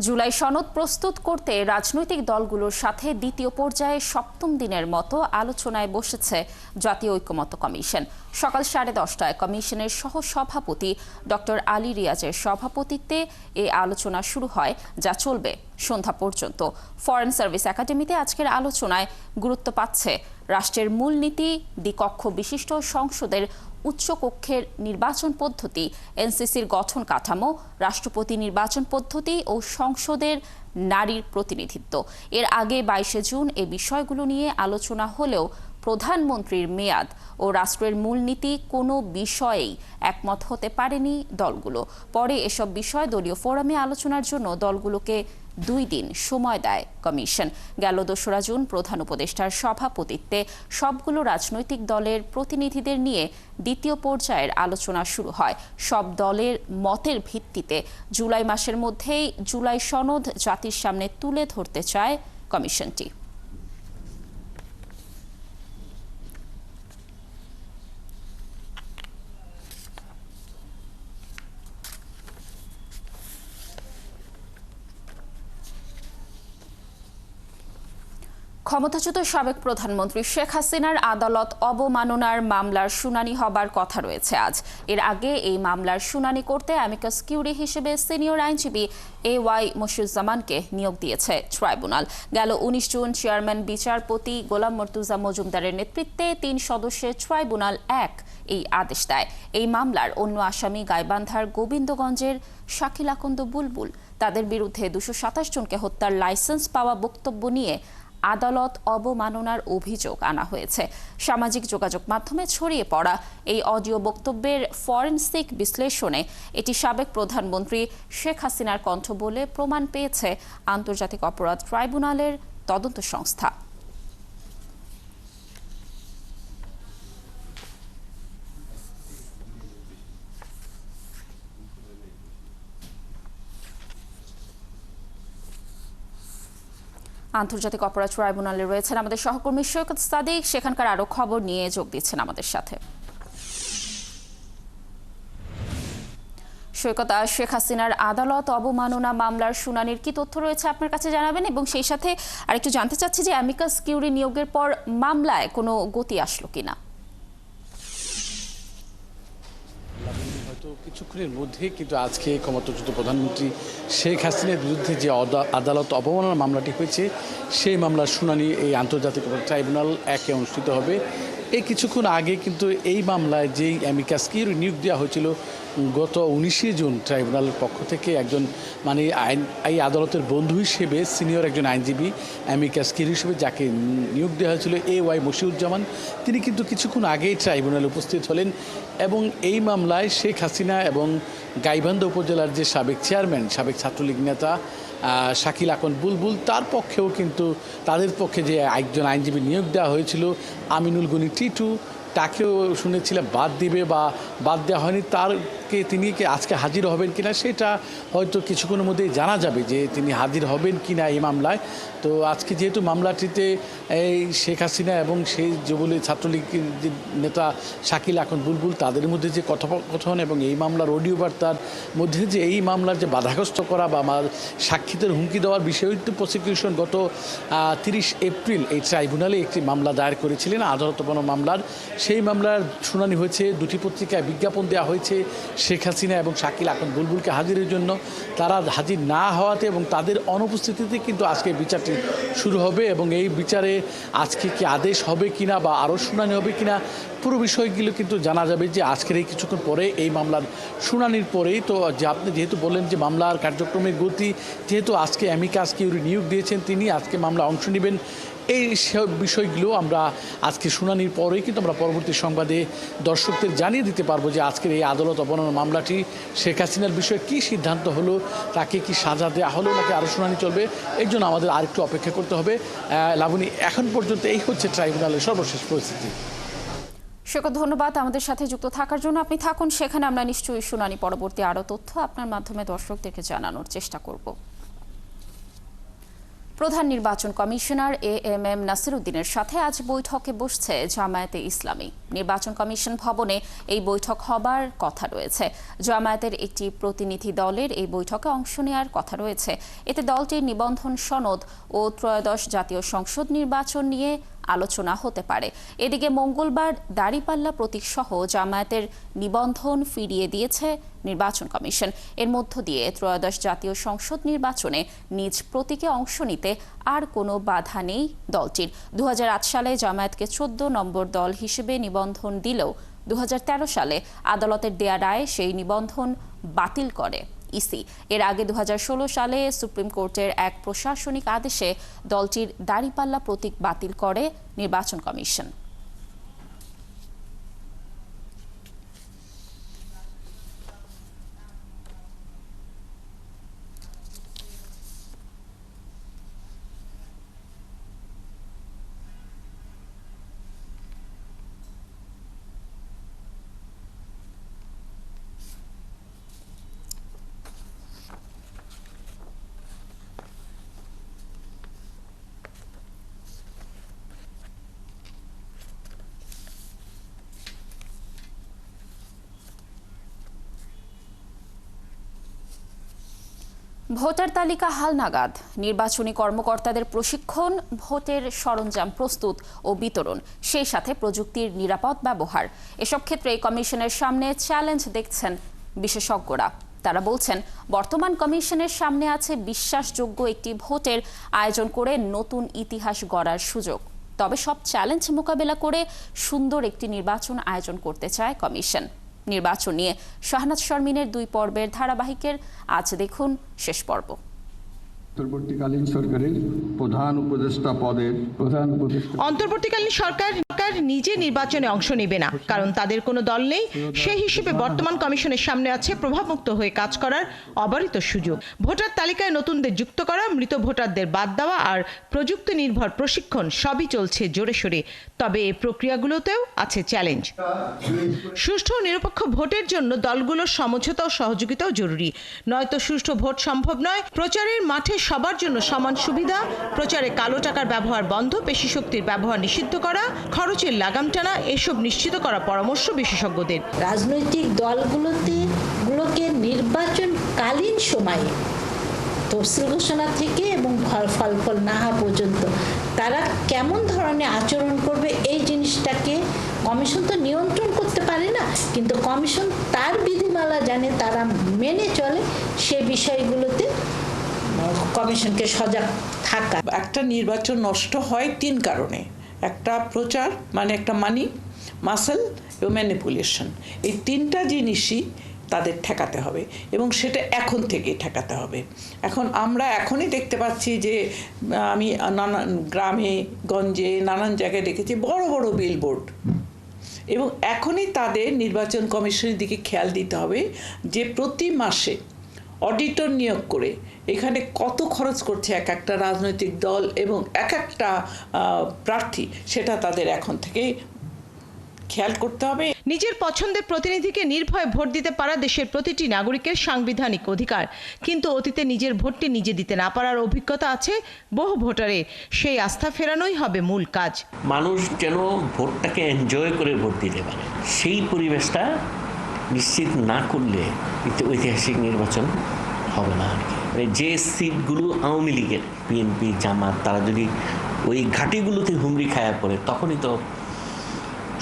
জুলাই সনদ প্রস্তুত করতে রাজনৈতিক দলগুলোর সাথে দ্বিতীয় পর্যায়ে সপ্তম দিনের মতো আলোচনায় বসেছে জাতীয় ঐকমত্য কমিশন। সকাল 10:30টায় কমিশনের সহসভাপতি ডক্টর আলী রিয়াজের সভাপতিত্বে এই আলোচনা শুরু হয়, যা চলবে সন্ধ্যা পর্যন্ত। ফরেন সার্ভিস একাডেমিতে আজকের আলোচনায় গুরুত্ব পাচ্ছে রাষ্ট্রের মূলনীতি, দ্বিকক্ষ বিশিষ্ট সংসদের উচ্চকক্ষের নির্বাচন পদ্ধতি, এনসিসির গঠন কাঠামো, রাষ্ট্রপতি নির্বাচন পদ্ধতি ও সংসদের নারীর প্রতিনিধিত্ব। এর আগে 22শে জুন এ বিষয়গুলো নিয়ে আলোচনা হলেও প্রধানমন্ত্রীর মেয়াদ ও রাষ্ট্রের মূলনীতি কোনো বিষয়েই একমত হতে পারেনি দলগুলো। পরে এসব বিষয় দলীয় ফোরামে আলোচনার জন্য দলগুলোকে 2 দিন সময় দেয় কমিশন। গেল 2রা জুন প্রধান উপদেষ্টার সভাপতিত্বে সবগুলো রাজনৈতিক দলের প্রতিনিধিদের নিয়ে দ্বিতীয় পর্যায়ের আলোচনা শুরু হয়। সব দলের মতের ভিত্তিতে জুলাই মাসের মধ্যেই জুলাই সনদ জাতির সামনে তুলে ধরতে চায় কমিশনটি। ক্ষমতাচ্যুত সাবেক প্রধানমন্ত্রী শেখ হাসিনার আদালত অবমাননার মামলার শুনানি হবার কথা রয়েছে আজ। এর আগে এই মামলার শুনানি করতে অ্যামিকাস কিউরি হিসেবে সিনিয়র আইনজীবী AY মশিউজ্জামানকে নিয়োগ দিয়েছে ট্রাইব্যুনাল। গেল 19 জুন চেয়ারম্যান বিচারপতি গোলাম মর্তুজা মজুমদারের নেতৃত্বে 3 সদস্যের ট্রাইব্যুনাল 1 এই আদেশ দেয়। এই মামলার অন্য আসামি গাইবান্ধার গোবিন্দগঞ্জের শাকিল আকন্দ বুলবুল। তাদের বিরুদ্ধে 227 জনকে হত্যার লাইসেন্স পাওয়া বক্তব্য নিয়ে আদালত অবমাননার অভিযোগ আনা হয়েছে। সামাজিক যোগাযোগ মাধ্যমে ছড়িয়ে পড়া এই অডিও বক্তব্যের ফরেনসিক বিশ্লেষণে এটি সাবেক প্রধানমন্ত্রী শেখ হাসিনার কণ্ঠ বলে প্রমাণ পেয়েছে আন্তর্জাতিক অপরাধ ট্রাইব্যুনালের তদন্ত সংস্থা। আন্তর্জাতিক অপরাধ ট্রাইব্যুনালে রয়েছেন আমাদের সহকর্মী সৈকত সাদিক, সেখানকার আরো খবর নিয়ে যোগ দিচ্ছেন আমাদের সাথে। সৈকত, শেখ হাসিনার আদালত অবমাননা মামলার শুনানির কি তথ্য রয়েছে আপনার কাছে জানাবেন, এবং সেই সাথে আরেকটু জানতে চাচ্ছি যে অ্যামিকাস কিউরি নিয়োগের পর মামলায় কোনো গতি আসলো কিনা? কিছুক্ষণের মধ্যে কিন্তু আজকে ক্ষমতাচ্যুত প্রধানমন্ত্রী শেখ হাসিনার বিরুদ্ধে যে আদালত অবমাননার মামলাটি হয়েছে সেই মামলার শুনানি এই আন্তর্জাতিক ট্রাইব্যুনাল 1-এ অনুষ্ঠিত হবে। এই কিছুক্ষণ আগে কিন্তু এই মামলায় যেই অ্যামিকাস কিউরি নিয়োগ দেওয়া হয়েছিল গত 19শে জুন ট্রাইব্যুনালের পক্ষ থেকে একজন এই আদালতের বন্ধু হিসেবে সিনিয়র একজন আইনজীবী অ্যামিকাস কিউরি হিসেবে যাকে নিয়োগ দেওয়া হয়েছিল AY মশিউজ্জামান, তিনি কিন্তু কিছুক্ষণ আগেই ট্রাইব্যুনালে উপস্থিত হলেন এবং এই মামলায় শেখ হাসিনা এবং গাইবান্ধা উপজেলার যে সাবেক চেয়ারম্যান, সাবেক ছাত্রলীগ নেতা শাকিল আকন্দ বুলবুল, তার পক্ষেও কিন্তু তাদের পক্ষে যে একজন আইনজীবী নিয়োগ দেওয়া হয়েছিল আমিনুল গনি টিটু, তাকেও শুনেছিলাম বাদ দিবে বা বাদ দেওয়া হয়নি। তিনি কি আজকে হাজির হবেন কিনা সেটা হয়তো কিছুক্ষণের মধ্যেই জানা যাবে যে তিনি হাজির হবেন কিনা এই মামলায়। তো আজকে যেহেতু মামলাটিতে এই শেখ হাসিনা এবং সেই যুবলীগ ছাত্রলীগের যে নেতা শাকিল আকন্দ বুলবুল, তাদের মধ্যে যে কথোপকথন এবং এই মামলার অডিও বার্তার মধ্যে যে এই মামলার যে বাধাগ্রস্ত করা বা সাক্ষীদের হুমকি দেওয়ার বিষয়ে প্রসিকিউশন গত 30 এপ্রিল এই ট্রাইব্যুনালে একটি মামলা দায়ের করেছিলেন আদালত মামলার। সেই মামলার শুনানি হয়েছে, 2টি পত্রিকায় বিজ্ঞাপন দেওয়া হয়েছে শেখ হাসিনা এবং শাকিল আকন্দ বুলবুলকে হাজিরের জন্য। তারা হাজির না হওয়াতে এবং তাদের অনুপস্থিতিতে কিন্তু আজকে বিচারটি শুরু হবে এবং এই বিচারে আজকে কি আদেশ হবে কিনা বা আরও শুনানি হবে কিনা পুরো বিষয়গুলো কিন্তু জানা যাবে যে আজকের এই কিছুক্ষণ পরে এই মামলার শুনানির পরেই। তো যে আপনি যেহেতু বললেন যে মামলার কার্যক্রমের গতি, যেহেতু আজকে অ্যামিকাস কিউরি নিয়োগ দিয়েছেন, তিনি আজকে মামলা অংশ নেবেন, এই সব বিষয়গুলো আমরা আজকে শুনানির পরেই কিন্তু আমরা পরবর্তী সংবাদে দর্শকদের জানিয়ে দিতে পারবো যে আজকের এই আদালত অবমাননা মামলাটি শেখ হাসিনার বিষয়ে কী সিদ্ধান্ত হলো, তাকে কি সাজা দেওয়া হলো নাকি আরও শুনানি চলবে, এর জন্য আমাদের আরেকটু অপেক্ষা করতে হবে। লাবণী, এখন পর্যন্ত এই হচ্ছে ট্রাইব্যুনালের সর্বশেষ পরিস্থিতি। সৈকত, ধন্যবাদ আমাদের সাথে যুক্ত থাকার জন্য। আপনি থাকুন সেখানে, আমরা নিশ্চয়ই শুনানি পরবর্তী আরও তথ্য আপনার মাধ্যমে দর্শকদেরকে জানানোর চেষ্টা করব। প্রধান নির্বাচন কমিশনার এএমএম নাসির উদ্দিনের সাথে আজ বৈঠকে বসছে জামায়াতে ইসলামী। নির্বাচন কমিশন ভবনে এই বৈঠক হবার কথা রয়েছে। জামায়াতের একটি প্রতিনিধি দলের এই বৈঠকে অংশ নেওয়ার কথা রয়েছে। এতে দলটির নিবন্ধন সনদ ও ত্রয়োদশ জাতীয় সংসদ নির্বাচন নিয়ে আলোচনা হতে পারে। এদিকে মঙ্গলবার দাঁড়িপাল্লা প্রতীক সহ জামায়াতের নিবন্ধন ফিরিয়ে দিয়েছে নির্বাচন কমিশন। এর মধ্য দিয়ে ত্রয়োদশ জাতীয় সংসদ নির্বাচনে নিজ প্রতীকে অংশ নিতে আর কোনো বাধা নেই দলটির। 2008 সালে জামায়াতকে 14 নম্বর দল হিসেবে নিবন্ধন দিলেও 2013 সালে আদালতের দেয়া রায়ে সেই নিবন্ধন বাতিল করে ইসি। এর আগে 2016 সালে সুপ্রিম কোর্টের এক প্রশাসনিক আদেশে দলটির দাঁড়িপাল্লা প্রতীক বাতিল করে নির্বাচন কমিশন। ভোটার তালিকা হালনাগাদ, নির্বাচনী কর্মকর্তাদের প্রশিক্ষণ, ভোটের সরঞ্জাম প্রস্তুত ও বিতরণ, সেই সাথে প্রযুক্তির নিরাপদ ব্যবহার, এসব ক্ষেত্রে কমিশনের সামনে চ্যালেঞ্জ দেখছেন বিশেষজ্ঞরা। তারা বলছেন, বর্তমান কমিশনের সামনে আছে বিশ্বাসযোগ্য একটি ভোটের আয়োজন করে নতুন ইতিহাস গড়ার সুযোগ। তবে সব চ্যালেঞ্জ মোকাবেলা করে সুন্দর একটি নির্বাচন আয়োজন করতে চায় কমিশন। নির্বাচন নিয়ে শাহনাজ শারমিনের 2 পর্বের ধারাবাহিকের আজ দেখুন শেষ পর্ব। অন্তর্বর্তীকালীন সরকারের প্রধান উপদেষ্টা পদের অন্তর্বর্তীকালীন সরকার নিজে নির্বাচনে অংশ নেবে না, কারণ তাদের কোনো দল নেই। সেই হিসেবে বর্তমান কমিশনের সামনে আছে প্রভাবমুক্ত হয়ে কাজ করার অবারিত সুযোগ। ভোটার তালিকায় নতুনদের যুক্ত করা, মৃত ভোটারদের বাদ দেওয়া আর প্রযুক্তি নির্ভর প্রশিক্ষণ সবই চলছে জোরে সোরে। তবে এই প্রক্রিয়াগুলোতেও আছে চ্যালেঞ্জ। সুষ্ঠু ও নিরপেক্ষ ভোটের জন্য দলগুলোর সমঝোতা ও সহযোগিতাও জরুরি, নয়তো সুষ্ঠু ভোট সম্ভব নয়। প্রচারের মাঠে সবার জন্য সমান সুবিধা, প্রচারে কালো টাকার ব্যবহার বন্ধ, পেশি শক্তির ব্যবহার নিষিদ্ধ করা, খরচের লাগাম টানা, এসব নিশ্চিত করা পরামর্শ বিশেষজ্ঞদের। রাজনৈতিক দলগুলোকে নির্বাচনকালীন সময়ে তফসিল ঘোষণা থেকে এবং ফলাফল না হওয়া পর্যন্ত তারা কেমন ধরনের আচরণ করবে, এই জিনিসটাকে কমিশন তো নিয়ন্ত্রণ করতে পারে না, কিন্তু কমিশন তার বিধিমালা জানে, তারা মেনে চলে। সে বিষয়গুলোতে কমিশনকে সজাগ থাকা। একটা নির্বাচন নষ্ট হয় 3 কারণে। একটা প্রচার, মানে একটা মানি, মাসেল এবং ম্যানিপুলেশন। এই 3টা জিনিসই তাদের ঠেকাতে হবে এবং সেটা এখন থেকেই ঠেকাতে হবে। এখন আমরা এখনই দেখতে পাচ্ছি যে আমি নানান গ্রামে গঞ্জে নানান জায়গায় দেখেছি বড় বড় বিলবোর্ড, এবং এখনই তাদের নির্বাচন কমিশনের দিকে খেয়াল দিতে হবে যে প্রতি মাসে অডিটর নিয়োগ করে এখানে কত খরচ করছে এক একটা রাজনৈতিক দল এবং এক একটা প্রার্থী, সেটা তাদের এখন থেকে খেয়াল করতে হবে। নিজের পছন্দের প্রতিনিধিকে নির্ভয়ে ভোট দিতে পারা দেশের প্রতিটি নাগরিকের সাংবিধানিক অধিকার, কিন্তু অতীতে নিজের ভোটটি নিজে দিতে না পারার অভিজ্ঞতা আছে বহু ভোটারের। সেই আস্থা ফেরানোই হবে মূল কাজ। মানুষ যেন ভোটটাকে এনজয় করে ভোট দিতে পারে, সেই পরিবেশটা নিশ্চিত না করলে ঐতিহাসিক নির্বাচন হবে না। যে সিটগুলো আওয়ামী লীগের, বিএনপি, জামাত, তারা যদি ওই ঘাটিগুলোতে হুমড়ি খায়া পড়ে, তখনই তো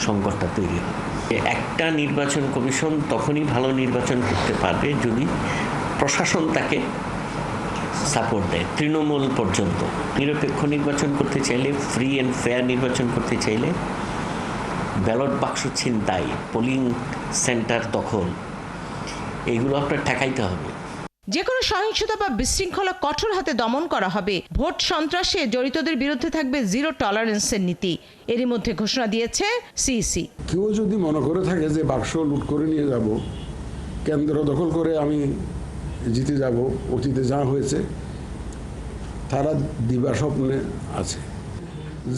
সংকটটা তৈরি হবে। একটা নির্বাচন কমিশন তখনই ভালো নির্বাচন করতে পারবে যদি প্রশাসন তাকে সাপোর্ট দেয় তৃণমূল পর্যন্ত। নিরপেক্ষ নির্বাচন করতে চাইলে, ফ্রি অ্যান্ড ফেয়ার নির্বাচন করতে চাইলে ব্যালট বাক্স ছিনতাই, পোলিং সেন্টার দখল, এইগুলো আপনার ঠেকাইতে হবে। যে কোনো সহিংসতা বা বিশৃঙ্খলা কঠোর হাতে দমন করা হবে। ভোট সন্ত্রাসে জড়িতদের বিরুদ্ধে থাকবে 0 টলারেন্সের নীতি। এরই মধ্যে ঘোষণা দিয়েছে সিইসি। কেউ যদি মনে করে থাকে যে বাক্স লুট করে নিয়ে যাব, কেন্দ্র দখল করে আমি জিতে যাব, অতীতে যা হয়েছে, তারা দিবা স্বপ্নে আছে।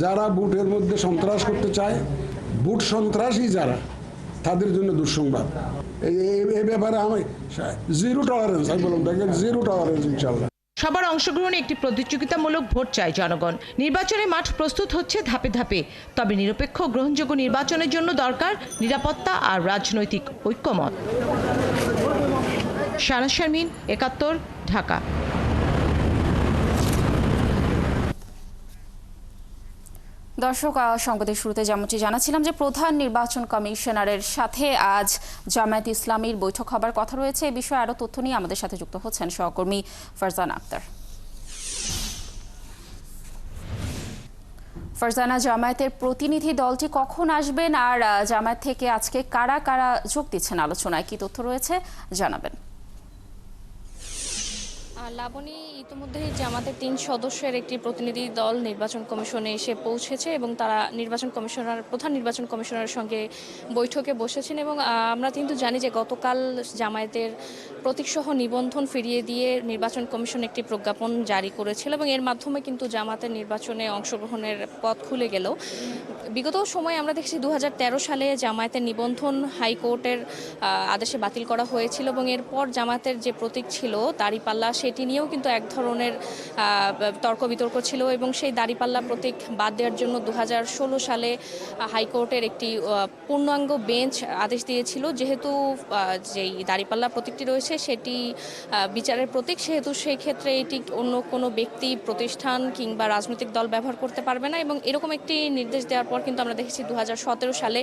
যারা ভোটের মধ্যে সন্ত্রাস করতে চায়, ভোট সন্ত্রাসী যারা, তাদের জন্য দুঃসংবাদ। এই ব্যাপারে আমি 0 টলারেন্স, আমি বললাম 0 টলারেন্স ইনশাআল্লাহ। সবার অংশগ্রহণে একটি প্রতিযোগিতামূলক ভোট চায় জনগণ। নির্বাচনের মাঠ প্রস্তুত হচ্ছে ধাপে ধাপে। তবে নিরপেক্ষ গ্রহণযোগ্য নির্বাচনের জন্য দরকার নিরাপত্তা আর রাজনৈতিক ঐক্যমত। শাহনাজ শারমিন, ৭১, ঢাকা। দর্শক, সংবাদের শুরুতে যেমনটি জানাচ্ছিলাম যে প্রধান নির্বাচন কমিশনারের সাথে আজ জামায়াত ইসলামীর বৈঠক হবার কথা রয়েছে। এই বিষয়ে আরও তথ্য নিয়ে আমাদের সাথে যুক্ত হচ্ছেন সহকর্মী ফারজানা আক্তার। ফারজানা, জামায়াতের প্রতিনিধি দলটি কখন আসবেন আর জামায়াত থেকে আজকে কারা কারা যোগ দিচ্ছেন আলোচনায়, কি তথ্য রয়েছে জানাবেন? লাবণী, ইতিমধ্যেই জামাতের ৩ সদস্যের একটি প্রতিনিধি দল নির্বাচন কমিশনে এসে পৌঁছেছে এবং তারা প্রধান নির্বাচন কমিশনারের সঙ্গে বৈঠকে বসেছেন। এবং আমরা কিন্তু জানি যে গতকাল জামায়াতের প্রতীকসহ নিবন্ধন ফিরিয়ে দিয়ে নির্বাচন কমিশন একটি প্রজ্ঞাপন জারি করেছিল এবং এর মাধ্যমে কিন্তু জামাতের নির্বাচনে অংশগ্রহণের পথ খুলে গেল। বিগত সময়ে আমরা দেখছি ২০১৩ সালে জামায়াতের নিবন্ধন হাইকোর্টের আদেশে বাতিল করা হয়েছিল এবং এরপর জামায়াতের যে প্রতীক ছিল দাড়িপাল্লা, সেটি নিয়েও কিন্তু এক ধরনের তর্ক বিতর্ক ছিল এবং সেই দাড়িপাল্লা প্রতীক বাদ দেওয়ার জন্য ২০১৬ সালে হাইকোর্টের একটি পূর্ণাঙ্গ বেঞ্চ আদেশ দিয়েছিল। যেহেতু যেই দাড়িপাল্লা প্রতীকটি রয়েছে সেটি বিচারের প্রতীক, সেহেতু সেই ক্ষেত্রে এটি অন্য কোনো ব্যক্তি, প্রতিষ্ঠান কিংবা রাজনৈতিক দল ব্যবহার করতে পারবে না এবং এরকম একটি নির্দেশ দেওয়ার পর কিন্তু আমরা দেখেছি ২০১৭ সালে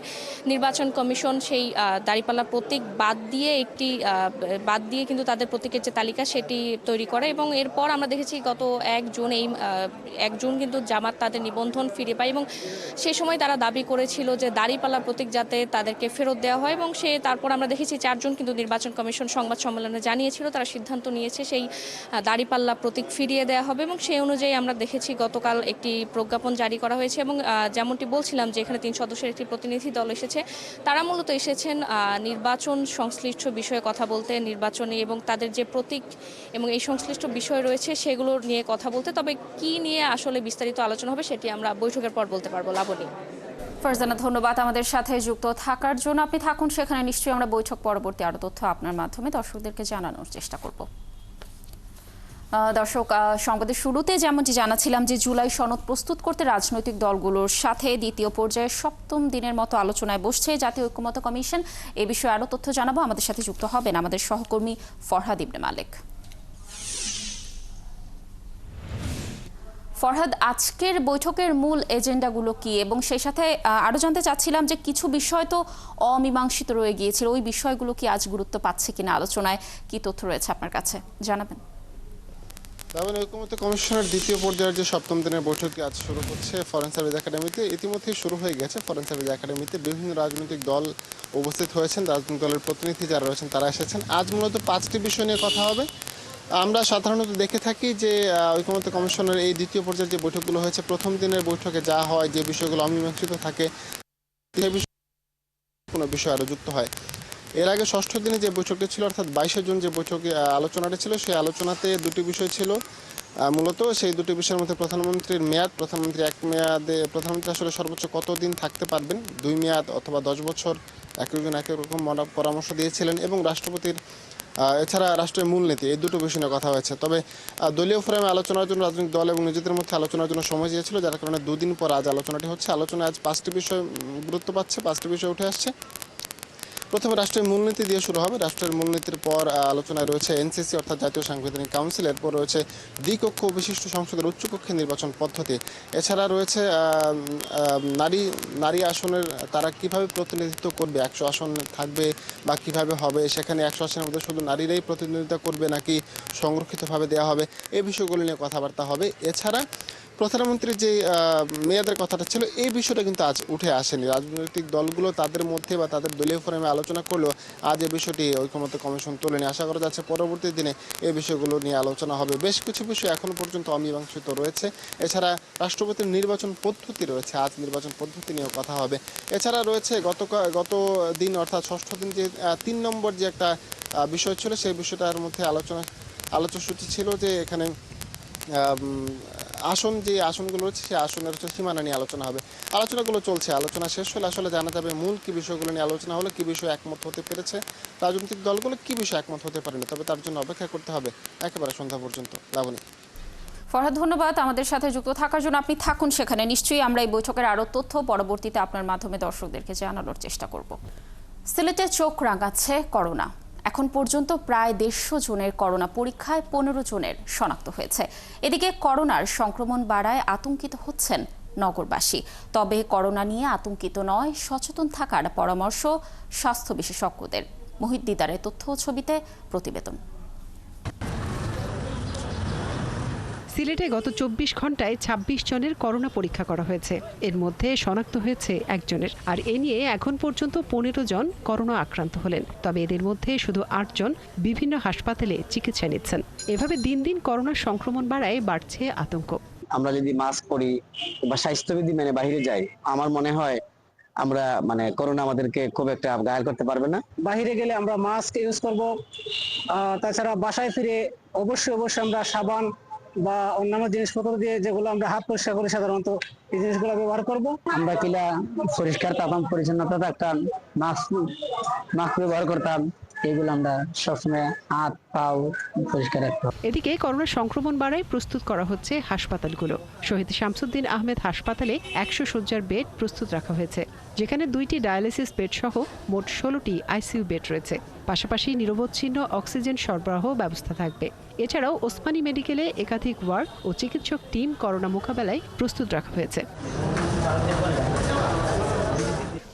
নির্বাচন কমিশন সেই দাড়িপাল্লা প্রতীক বাদ দিয়ে কিন্তু তাদের প্রতীকের যে তালিকা সেটি তৈরি করে এবং এরপর আমরা দেখেছি গত ১ জুন কিন্তু জামাত তাদের নিবন্ধন ফিরে পায় এবং সেই সময় তারা দাবি করেছিল যে দাড়িপাল্লা প্রতীক যাতে তাদেরকে ফেরত দেওয়া হয় এবং তারপর আমরা দেখেছি ৪ জুন কিন্তু নির্বাচন কমিশন সংবাদ সম্মেলনে জানিয়েছিল তারা সিদ্ধান্ত নিয়েছে সেই দাড়িপাল্লা প্রতীক ফিরিয়ে দেওয়া হবে এবং সেই অনুযায়ী আমরা দেখেছি গতকাল একটি প্রজ্ঞাপন জারি করা হয়েছে এবং যেমনটি বলছিলাম যে এখানে ৩ সদস্যের একটি প্রতিনিধি দল এসেছে। তারা মূলত এসেছেন নির্বাচন সংশ্লিষ্ট বিষয়ে কথা বলতে, নির্বাচনে এবং তাদের যে প্রতীক এবং এই সংশ্লিষ্ট বিষয় রয়েছে সেগুলো নিয়ে কথা বলতে। তবে কি নিয়ে আসলে বিস্তারিত আলোচনা হবে সেটি আমরা বৈঠকের পর বলতে পারবো। লাবণী। ফারজানা, ধন্যবাদ আমাদের সাথে যুক্ত থাকার জন্য। আপনি থাকুন সেখানে, নিশ্চয়ই আমরা বৈঠক পরবর্তী আরও তথ্য আপনার মাধ্যমে দর্শকদেরকে জানানোর চেষ্টা করব। দর্শক, সংবাদের শুরুতে যেমনটি জানাচ্ছিলাম যে জুলাই সনদ প্রস্তুত করতে রাজনৈতিক দলগুলোর সাথে দ্বিতীয় পর্যায়ে ৭ম দিনের মতো আলোচনায় বসছে জাতীয় ঐক্যমত্য কমিশন। এ বিষয়ে আরও তথ্য জানাবো। আমাদের সাথে যুক্ত হবেন আমাদের সহকর্মী ফরহাদ ইবনে মালেক। ফরহাদ, আজকের বৈঠকের মূল এজেন্ডাগুলো কি এবং সেই সাথে আরও জানতে চাচ্ছিলাম যে কিছু বিষয় তো অমীমাংসিত রয়ে গিয়েছিল, ওই বিষয়গুলো কি আজ গুরুত্ব পাচ্ছে কিনা আলোচনায়, কি তথ্য রয়েছে আপনার কাছে জানাবেন? ঐক্যমত্য কমিশনের দ্বিতীয় পর্যায়ের যে ৭ম দিনের বৈঠকটি আজ শুরু হচ্ছে ফরেন সার্ভিস একাডেমিতে। ইতিমধ্যেই শুরু হয়ে গেছে ফরেন সার্ভিস একাডেমিতে। বিভিন্ন রাজনৈতিক দল উপস্থিত হয়েছেন, রাজনৈতিক দলের প্রতিনিধি যারা রয়েছেন তারা এসেছেন। আজ মূলত 5টি বিষয় নিয়ে কথা হবে। আমরা সাধারণত দেখে থাকি যে ঐক্যমত্য কমিশনের এই দ্বিতীয় পর্যায়ের যে বৈঠকগুলো হয়েছে, প্রথম দিনের বৈঠকে যা হয়, যে বিষয়গুলো অমীমাংসিত থাকে সেই বিষয় কোনো বিষয় আরও যুক্ত হয়। এর আগে 6ষ্ঠ দিনে যে বৈঠকটি ছিল, অর্থাৎ 22শে জুন যে বৈঠকে আলোচনাটি ছিল, সেই আলোচনাতে 2টি বিষয় ছিল মূলত। সেই 2টি বিষয়ের মধ্যে প্রধানমন্ত্রীর মেয়াদ, প্রধানমন্ত্রী এক মেয়াদে প্রধানমন্ত্রী আসলে সর্বোচ্চ কতদিন থাকতে পারবেন, 2 মেয়াদ অথবা 10 বছর, এক একজন এক এক রকম পরামর্শ দিয়েছিলেন এবং রাষ্ট্রপতির এছাড়া রাষ্ট্রের মূলনীতি, এই দুটো বিষয় নিয়ে কথা হয়েছে। তবে দলীয় ফোরামে আলোচনার জন্য রাজনৈতিক দল এবং নিজেদের মধ্যে আলোচনার জন্য সময় চেয়েছিল, যার কারণে 2 দিন পর আজ আলোচনাটি হচ্ছে। আলোচনায় আজ 5টি বিষয় গুরুত্ব পাচ্ছে, 5টি বিষয় উঠে আসছে। প্রথমে রাষ্ট্রের মূলনীতি দিয়ে শুরু হবে। রাষ্ট্রের মূলনীতির পর আলোচনায় রয়েছে এনসিসি অর্থাৎ জাতীয় সাংবিধানিক কাউন্সিল, এরপর রয়েছে দ্বিকক্ষ বিশিষ্ট সংসদের উচ্চকক্ষে নির্বাচন পদ্ধতি, এছাড়া রয়েছে নারী আসনের তারা কিভাবে প্রতিনিধিত্ব করবে, 100 আসন থাকবে বা কিভাবে হবে, সেখানে 100 আসনের মধ্যে শুধু নারীরাই প্রতিনিধিত্ব করবে নাকি সংরক্ষিতভাবে দেওয়া হবে, এই বিষয়গুলো নিয়ে কথাবার্তা হবে। এছাড়া প্রধানমন্ত্রীর যে মেয়াদের কথাটা ছিল, এই বিষয়টা কিন্তু আজ উঠে আসেনি। রাজনৈতিক দলগুলো তাদের মধ্যে বা তাদের দলীয় ফোরামে আলোচনা করলেও আজ এই বিষয়টি ঐক্যমত্য কমিশন তোলেনি। আশা করা যাচ্ছে পরবর্তী দিনে এই বিষয়গুলো নিয়ে আলোচনা হবে। বেশ কিছু বিষয় এখনও পর্যন্ত অমীমাংসিত রয়েছে। এছাড়া রাষ্ট্রপতির নির্বাচন পদ্ধতি রয়েছে, আজ নির্বাচন পদ্ধতি নিয়েও কথা হবে। এছাড়া রয়েছে গত দিন অর্থাৎ 6ষ্ঠ দিন যে 3 নম্বর যে একটা বিষয় ছিল, সেই বিষয়টার মধ্যে আলোচনাসূচি ছিল যে এখানে যে আসনগুলো রয়েছে সেই আসনের সীমানা নিয়ে আলোচনা হবে। আলোচনাগুলো চলছে। আলোচনা শেষ হলে আসলে জানা যাবে মূল কী বিষয়গুলো নিয়ে আলোচনা হলো, কী বিষয়ে একমত হতে পেরেছে রাজনৈতিক দলগুলো, কী বিষয়ে একমত হতে পারেনি। তবে তার জন্য অপেক্ষা করতে হবে একেবারে সন্ধ্যা পর্যন্ত। লাবণী। ফরহাদ, ধন্যবাদ আমাদের সাথে যুক্ত থাকার জন্য। আপনি থাকুন সেখানে, নিশ্চয়ই আমরা এই বৈঠকের আরও তথ্য পরবর্তীতে আপনার মাধ্যমে দর্শকদেরকে জানানোর চেষ্টা করব। সিলেটে চোখ রাঙাচ্ছে করোনা। এখন পর্যন্ত প্রায় 150 জনের করোনা পরীক্ষায় 15 জনের শনাক্ত হয়েছে। এদিকে করোনার সংক্রমণ বাড়ায় আতঙ্কিত হচ্ছেন নগরবাসী। তবে করোনা নিয়ে আতঙ্কিত নয়, সচেতন থাকার পরামর্শ স্বাস্থ্য বিশেষজ্ঞদের। মোহিত দিদারের তথ্য ও ছবিতে প্রতিবেদন। সিলেটে গত 24 ঘন্টায় 26 জনের করোনা পরীক্ষা করা হয়েছে। এর মধ্যে শনাক্ত হয়েছে একজনের। আর এ নিয়ে এখন পর্যন্ত 15 জন করোনা আক্রান্ত হলেন। তবে এদের মধ্যে শুধু 8 জন বিভিন্ন হাসপাতালে চিকিৎসা নিচ্ছেন। এভাবে দিন দিন করোনা সংক্রমণ বাড়ায় বাড়ছে আতঙ্ক। আমরা যদি মাস্ক পরি বা স্বাস্থ্যবিধি মেনে বাইরে যাই, আমার মনে হয় আমরা করোনা আমাদেরকে খুব একটা ঘায়েল করতে পারবে না। বাইরে গেলে আমরা মাস্ক ইউজ করব, তাছাড়া বাসায় ফিরে অবশ্যই আমরা সাবান বা অন্যান্য জিনিসপত্র দিয়ে যেগুলো আমরা হাত পরিষ্কার করি সাধারণত এই জিনিসগুলো ব্যবহার করব। আমরা কিলা পরিষ্কার থাকতাম, পরিচ্ছন্নতা থাকতাম, মাস্ক ব্যবহার করতাম, এগুলো আমরা সবসময় হাত পাও পরিষ্কার রাখতাম। এদিকে করোনা সংক্রমণ বাড়ায় প্রস্তুত করা হচ্ছে হাসপাতালগুলো। শহীদ শামসুদ্দিন আহমেদ হাসপাতালে 100 শয্যার বেড প্রস্তুত রাখা হয়েছে, যেখানে 2টি ডায়ালিসিস বেড সহ মোট 16টি আইসিইউ বেড রয়েছে। পাশাপাশি নিরবচ্ছিন্ন অক্সিজেন সরবরাহ ব্যবস্থা থাকবে। এছাড়াও ওসমানী মেডিকেলে একাধিক ওয়ার্ড ও চিকিৎসক টিম করোনা মোকাবেলায় প্রস্তুত রাখা হয়েছে।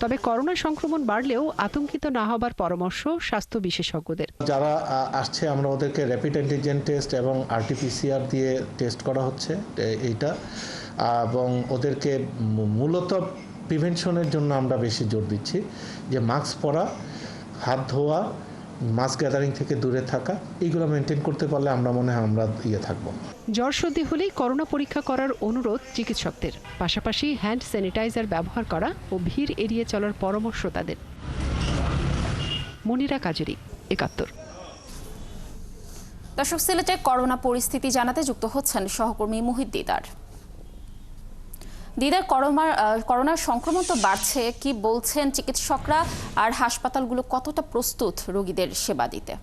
তবে করোনা সংক্রমণ বাড়লেও আতঙ্কিত না হবার পরামর্শ স্বাস্থ্য বিশেষজ্ঞদের। যারা আসছে আমরা ওদেরকে র্যাপিড অ্যান্টিজেন টেস্ট এবং আরটিপিসিআর দিয়ে টেস্ট করা হচ্ছে এইটা, এবং ওদেরকে মূলত প্রিভেনশনের জন্য আমরা বেশি জোর দিচ্ছি যে মাস্ক পরা, হাত ধোয়া, মাস গ্যাদারিং থেকে দূরে থাকা, এইগুলো মেনটেন করতে পারলে আমরা মনে হয় আমরা থাকবো। জ্বর সর্দি হলেই করোনা পরীক্ষা করার অনুরোধ চিকিৎসকদের। পাশাপাশি হ্যান্ড স্যানিটাইজার ব্যবহার করা ও ভিড় এড়িয়ে চলার পরামর্শ তাদের। মনিরা কাজেরি, 71। দর্শক, সিলেটে করোনা পরিস্থিতি জানাতে যুক্ত হচ্ছেন সহকর্মী মোহিত দিদার। দিদার, করোনার সংক্রমণ তো বাড়ছে, কি বলছেন চিকিৎসকরা, আর হাসপাতালগুলো কতটা প্রস্তুত রোগীদের সেবা দিতে?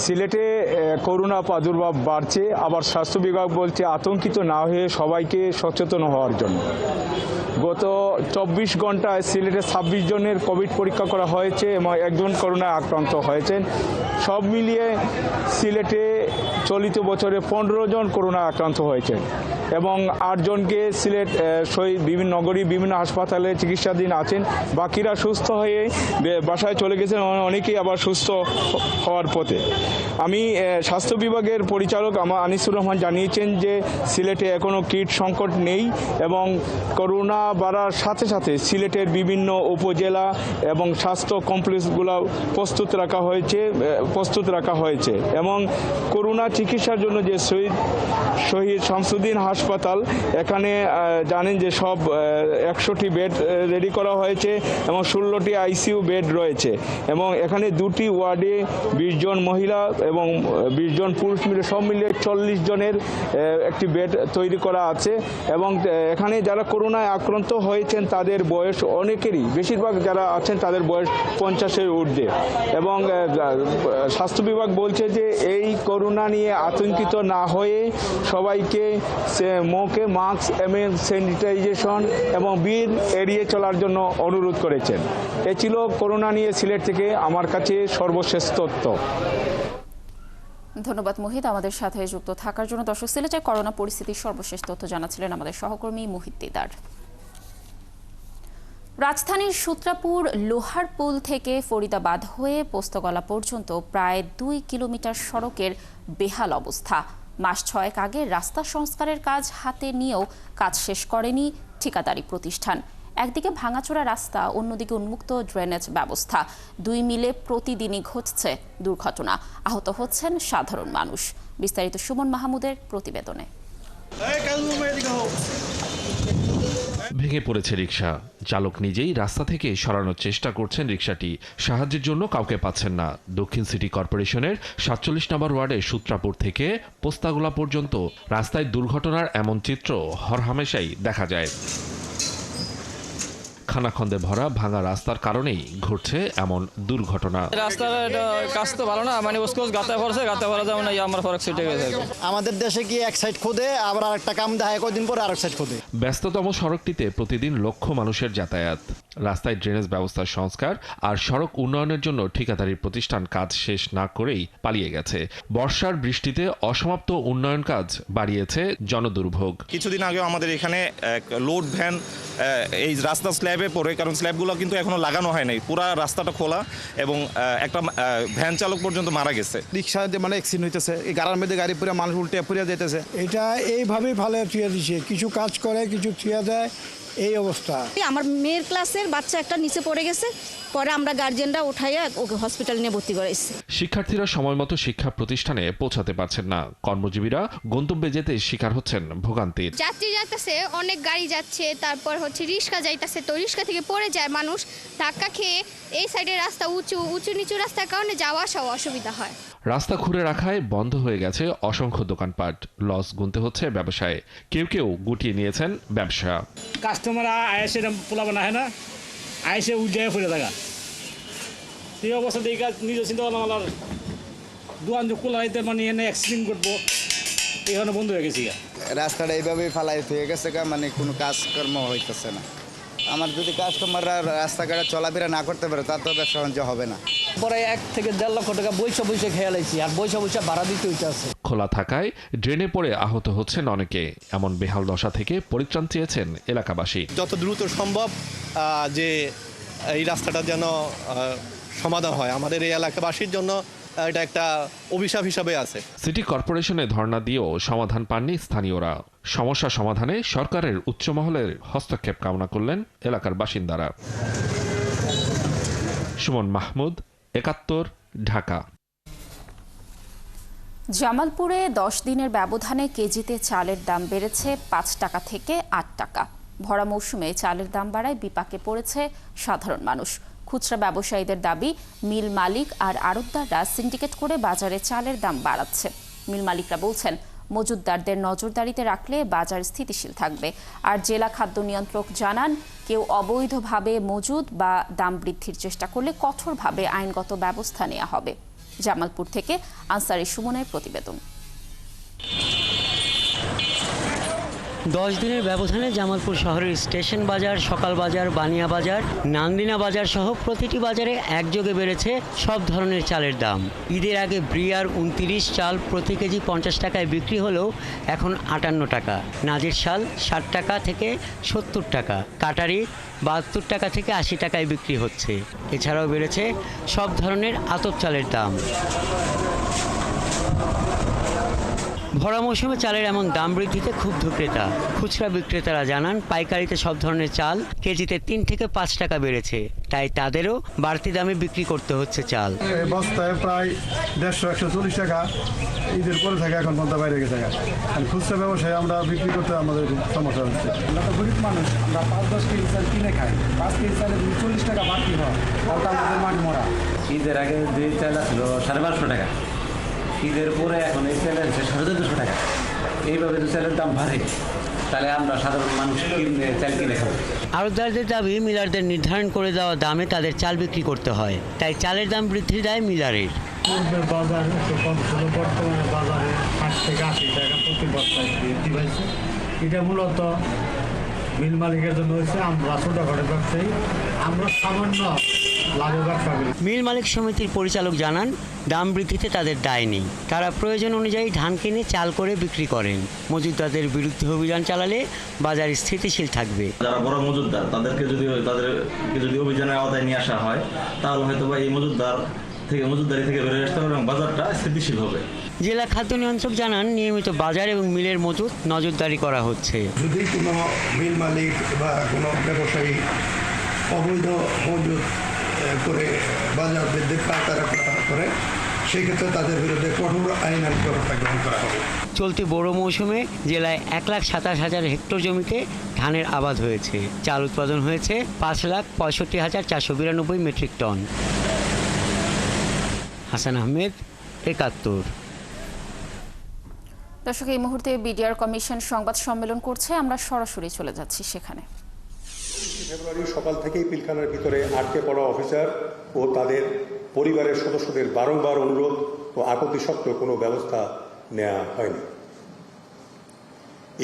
সিলেটে করোনা প্রাদুর্ভাব বাড়ছে, আবার স্বাস্থ্য বিভাগ বলছে আতঙ্কিত না হয়ে সবাইকে সচেতন হওয়ার জন্য। গত 24 ঘন্টায় সিলেটে 26 জনের কোভিড পরীক্ষা করা হয়েছে এবং একজন করোনায় আক্রান্ত হয়েছেন। সব মিলিয়ে সিলেটে চলিত বছরে 15 জন করোনায় আক্রান্ত হয়েছেন এবং 8 জনকে সিলেট শহীদ বিভিন্ন নগরী বিভিন্ন হাসপাতালে চিকিৎসাধীন আছেন। বাকিরা সুস্থ হয়ে বাসায় চলে গেছেন, অনেকেই আবার সুস্থ হওয়ার পথে। আমি স্বাস্থ্য বিভাগের পরিচালক আনিসুর রহমান জানিয়েছেন যে সিলেটে এখনও কিট সংকট নেই এবং করোনা বাড়ার সাথে সাথে সিলেটের বিভিন্ন উপজেলা এবং স্বাস্থ্য কমপ্লেক্সগুলো প্রস্তুত রাখা হয়েছে এবং করোনা চিকিৎসার জন্য যে শহীদ শামসুদ্দিন হাসপাতাল, এখানে জানেন যে সব 100টি বেড রেডি করা হয়েছে এবং 16টি আইসিইউ বেড রয়েছে এবং এখানে 2টি ওয়ার্ডে 20 জন মহিলা এবং 20 জন পুরুষ মিলে সব মিলে 40 জনের একটি বেড তৈরি করা আছে এবং এখানে যারা করোনায় আক্রান্ত হয়েছেন তাদের বয়স অনেকেরই, বেশিরভাগ যারা আছেন তাদের বয়স 50-এর ঊর্ধ্বে এবং স্বাস্থ্য বিভাগ বলছে যে এই করোনা নিয়ে আতঙ্কিত না হয়ে সবাইকে মুখে মাস্ক এবং স্যানিটাইজেশন এবং ভিড় এড়িয়ে চলার জন্য অনুরোধ করেছেন। এ ছিল করোনা নিয়ে সিলেট থেকে আমার কাছে সর্বশেষ তথ্য। ধন্যবাদ মোহিত আমাদের সাথে যুক্ত থাকার জন্য। দর্শক, সিলেটে করোনা পরিস্থিতির সর্বশেষ তথ্য জানাচ্ছিলেন আমাদের সহকর্মী মোহিত দিদার। রাজধানীর সূত্রাপুর লোহারপুল থেকে ফরিদাবাদ হয়ে পোস্তগলা পর্যন্ত প্রায় 2 কিলোমিটার সড়কের বেহাল অবস্থা। মাস 6 আগে রাস্তা সংস্কারের কাজ হাতে নিয়েও কাজ শেষ করেনি ঠিকাদারি প্রতিষ্ঠান। একদিকে ভাঙাচোরা রাস্তা, অন্যদিকে উন্মুক্ত ড্রেনেজ ব্যবস্থা, 2 মিলে প্রতিদিনই ঘটছে দুর্ঘটনা, আহত হচ্ছেন সাধারণ মানুষ। বিস্তারিত সুমন মাহমুদের প্রতিবেদনে। ভেঙে পড়েছে রিকশা, চালক নিজেই রাস্তা থেকে সরানোর চেষ্টা করছেন রিকশাটি, সাহায্যের জন্য কাউকে পাচ্ছেন না। দক্ষিণ সিটি কর্পোরেশনের 47 নম্বর ওয়ার্ডের সূত্রাপুর থেকে পোস্তাগোলা পর্যন্ত রাস্তায় দুর্ঘটনার এমন চিত্র হরহামেশাই দেখা যায়। খানাখন্দে ভরা ভাঙা রাস্তার কারণেই ঘটছে এমন দুর্ঘটনা। রাস্তার কাজ তো ভালো না, মানে উসকোস গাতে ভরা যেমন আমার ফরক সিটে গেছে। আমাদের দেশে কি এক সাইড খোদে আবার আরেকটা কাম দেখায়, কয়েকদিন পরে আরেক সাইড খোদে। ব্যস্ততম সড়কটিতে প্রতিদিন লক্ষ মানুষের যাতায়াত। রাস্তায় ড্রেনেজ ব্যবস্থার সংস্কার আর সড়ক উন্নয়নের জন্য ঠিকাদারি প্রতিষ্ঠান কাজ শেষ না করেই পালিয়ে গেছে। বর্ষার বৃষ্টিতে অসমাপ্ত উন্নয়ন কাজ বাড়িয়েছে জনদুর্ভোগ। কিছুদিন আগে আমাদের এখানে লোড ভ্যান এই রাস্তা স্ল্যাবে পড়ে, কারণ স্ল্যাবগুলো কিন্তু এখনো লাগানো হয় নাই, পুরো রাস্তাটা খোলা এবং একটা ভ্যান চালক পর্যন্ত মারা গেছে। রিক্সা মানে অ্যাক্সিডেন্ট হইতেছে, এই গাড়ার মধ্যে গাড়ি পুরো মানুষ উল্টে পুড়ে যেতেছে। এটা এইভাবেই ভালো থুয়ে দিছে, কিছু কাজ করে কিছু থুয়ে দেয়, এই অবস্থা। আমার মেয়ের ক্লাসের বাচ্চা একটা নিচে পড়ে গেছে, পরে আমরা গার্জিয়ানরা উঠাইয়া ওকে হসপিটালে নিয়ে ভর্তি করাইছি। শিক্ষার্থীরা সময়মতো শিক্ষা প্রতিষ্ঠানে পৌঁছাতে পারছেন না, কর্মজীবীরা গন্তব্যে যেতে শিকার হচ্ছেন ভোগান্তির। যাত্রী যাইতেছে, অনেক গাড়ি যাচ্ছে, তারপর রিক্সা যাইতেছে, তো রিক্সা থেকে পড়ে যায় মানুষ, ধাক্কা খেয়ে এই সাইডে রাস্তা উঁচু নিচু রাস্তার কারণে যাওয়া আসাও অসুবিধা হয়। রাস্তা খুঁড়ে রাখায় বন্ধ হয়ে গেছে অসংখ্য দোকানপাট, লস গুনতে হচ্ছে ব্যবসায়, কেউ গুটিয়ে নিয়েছেন ব্যবসা। কাস্টমার আয়েসে পোলাবান আহে না, আয়েসে উজ্জায় ফুলে থাকা এই অবস্থা দেখে নিজে চিন্তা করলাম আমার দোকান যে খোলাইতে মানে এনে অ্যাক্সিডেন্ট করবো, এখানে বন্ধ হয়ে গেছি। রাস্তাটা এইভাবেই ফালাই হয়ে গেছে, মানে কোনো কাজকর্ম হইতেছে না। আমার যদি কাস্টমাররা রাস্তাঘাটে চলাফেরা না করতে পারে তা তো ব্যবসা বাণিজ্য হবে না। পরে 1 থেকে 1.5 লক্ষ টাকা বৈশা খেয়ে লাইছি, আর বৈশা ভাড়া দিতে হইতেছে। খোলা থাকায় ড্রেনে পড়ে আহত হচ্ছেন অনেকে, এমন বেহাল দশা থেকে পরিত্রাণ চেয়েছেন এলাকাবাসী। যত দ্রুত সম্ভব যে এই রাস্তাটা যেন সমাধান হয়, আমাদের এই এলাকাবাসীর জন্য এটা একটা অভিশাপ হিসাবে আছে। সিটি কর্পোরেশনে ধর্ণা দিয়েও সমাধান পাননি স্থানীয়রা। সমস্যা সমাধানে সরকারের উচ্চ মহলের হস্তক্ষেপ কামনা করলেন এলাকার বাসিন্দারা। সুমন মাহমুদ, ৭১, ঢাকা। জামালপুরে 10 দিনের ব্যবধানে কেজিতে চালের দাম বেড়েছে 5 টাকা থেকে 8 টাকা। ভরা মৌসুমে চালের দাম বাড়ায় বিপাকে পড়েছে সাধারণ মানুষ। খুচরা ব্যবসায়ীদের দাবি, মিল মালিক আর আড়তদাররা সিন্ডিকেট করে বাজারে চালের দাম বাড়াচ্ছে। মিল মালিকরা বলছেন, মজুতদারদের নজরদারিতে রাখলে বাজার স্থিতিশীল থাকবে। আর জেলা খাদ্য নিয়ন্ত্রক জানান, কেউ অবৈধভাবে মজুদ বা দাম বৃদ্ধির চেষ্টা করলে কঠোরভাবে আইনগত ব্যবস্থা নেওয়া হবে। জামালপুর থেকে আনসারি সুমনের প্রতিবেদন। 10 দিনের ব্যবধানে জামালপুর শহরের স্টেশন বাজার, সকাল বাজার, বানিয়া বাজার, নান্দিনা বাজার সহ প্রতিটি বাজারে একযোগে বেড়েছে সব ধরনের চালের দাম। ঈদের আগে ব্রিয়ার 29 চাল প্রতি কেজি 50 টাকায় বিক্রি হলেও এখন 58 টাকা। নাজির শাল 60 টাকা থেকে 70 টাকা, কাটারি 72 টাকা থেকে 80 টাকায় বিক্রি হচ্ছে। এছাড়াও বেড়েছে সব ধরনের আতপ চালের দাম। ভরা মৌসুমে চালের এমন দাম বৃদ্ধিতে ক্ষুব্ধ ক্রেতা। খুচরা বিক্রেতারা জানান, পাইকারিতে সব ধরনের চাল কেজিতে 3 থেকে 5 টাকা বেড়েছে, তাই তাদেরও বাড়তি দামে বিক্রি করতে হচ্ছে চাল। বস্তায় প্রায় 150-140 টাকা, ঈদের পরে থেকে এখন পর্যন্ত বাইরে গেছে। খুচরা ব্যবসায় আমরা বিক্রি করতে আমাদের সমস্যা হচ্ছে। আমরা তো গরিব মানুষ, আমরা 5-10 কেজি চাল কিনে খাই। 5 কেজি চালে 40 টাকা বাড়তি হয়, তাহলে আমাদের মাটি মরা। ঈদের আগে যে চাল ছিল 1250 টাকা, ঈদের পরে এখন এই চাল আছে 1450 টাকা। এইভাবে তো চালের দাম বাড়ে, তাহলে আমরা সাধারণ মানুষ চাল কিনে খাবো। আড়তদারদের দাবি, মিলারদের নির্ধারণ করে দেওয়া দামে তাদের চাল বিক্রি করতে হয়, তাই চালের দাম বৃদ্ধির দায় মিলারের। বাজার একটু কম ছিল, বর্তমানে বাজারে 60 থেকে 80 টাকা প্রতি বস্তায় বৃদ্ধি পাইছে। এটা মূলত মিল মালিকের জন্য হয়েছে। আমরা ছোটখাটো ব্যবসায়ী, আমরা সামান্য লাভে ব্যবসা করি। মিল মালিক সমিতির পরিচালক জানান, দাম বৃদ্ধিতে তাদের দায় নেই। তারা প্রয়োজন অনুযায়ী ধান কিনে চাল করে বিক্রি করেন। মজুতদারদের বিরুদ্ধে অভিযান চালালে বাজার স্থিতিশীল থাকবে। যারা বড় মজুতদার তাদেরকে যদি অভিযানের আওতায় নিয়ে আসা হয়, তাহলে হয়তো এই মজুতদারি থেকে বেরিয়ে আসতে হবে এবং বাজারটা স্থিতিশীল হবে। জেলা খাদ্য নিয়ন্ত্রক জানান, নিয়মিত বাজার এবং মিলের মজুত নজরদারি করা হচ্ছে। যদি কোনো মিল মালিক বা কোনো ব্যবসায়ী অবৈধ মজুত করে বাজার বৃদ্ধির পায়তারা করে, সেক্ষেত্রে তাদের বিরুদ্ধে কঠোর আইনানুগ ব্যবস্থা গ্রহণ করা হবে। চলতি বোরো মৌসুমে জেলায় 1,27,000 হেক্টর জমিতে ধানের আবাদ হয়েছে। চাল উৎপাদন হয়েছে 5,65,492 মেট্রিক টন। হাসান আহমেদ, 71। দর্শক, এই মুহূর্তে বিডিআর কমিশন সংবাদ সম্মেলন করছে, আমরা সরাসরি চলে যাচ্ছি সেখানে। ফেব্রুয়ারি সকাল থেকেই পিলখানার ভিতরে আটকে পড়া অফিসার ও তাদের পরিবারের সদস্যদের বারংবার অনুরোধ ও আপত্তি সত্ত্বেও কোনো ব্যবস্থা নেওয়া হয়নি।